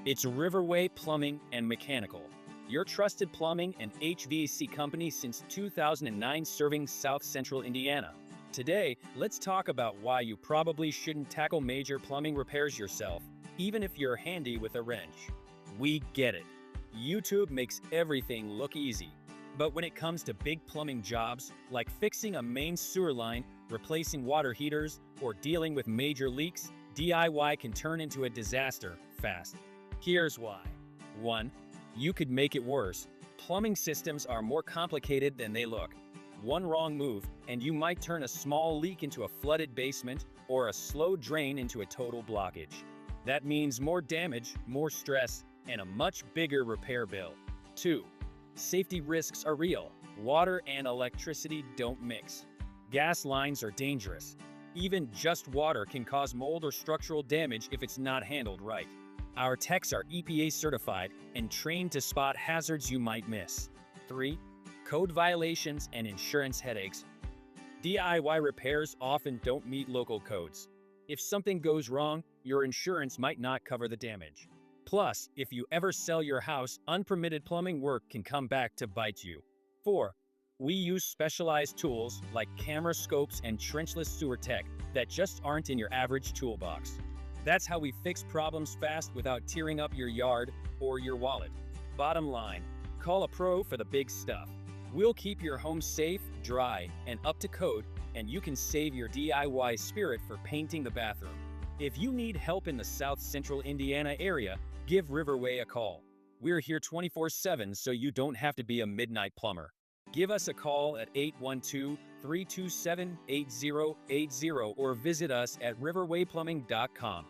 It's Riverway Plumbing and Mechanical, your trusted plumbing and HVAC company since 2009 serving South Central Indiana. Today, let's talk about why you probably shouldn't tackle major plumbing repairs yourself, even if you're handy with a wrench. We get it. YouTube makes everything look easy. But when it comes to big plumbing jobs, like fixing a main sewer line, replacing water heaters, or dealing with major leaks, DIY can turn into a disaster fast. Here's why. 1. You could make it worse. Plumbing systems are more complicated than they look. One wrong move, and you might turn a small leak into a flooded basement or a slow drain into a total blockage. That means more damage, more stress, and a much bigger repair bill. 2. Safety risks are real. Water and electricity don't mix. Gas lines are dangerous. Even just water can cause mold or structural damage if it's not handled right. Our techs are EPA certified and trained to spot hazards you might miss. 3. Code violations and insurance headaches. DIY repairs often don't meet local codes. If something goes wrong, your insurance might not cover the damage. Plus, if you ever sell your house, unpermitted plumbing work can come back to bite you. 4. We use specialized tools like camera scopes and trenchless sewer tech that just aren't in your average toolbox. That's how we fix problems fast without tearing up your yard or your wallet. Bottom line, call a pro for the big stuff. We'll keep your home safe, dry, and up to code, and you can save your DIY spirit for painting the bathroom. If you need help in the South Central Indiana area, give Riverway a call. We're here 24/7 so you don't have to be a midnight plumber. Give us a call at 812-327-8080 or visit us at riverwayplumbing.com.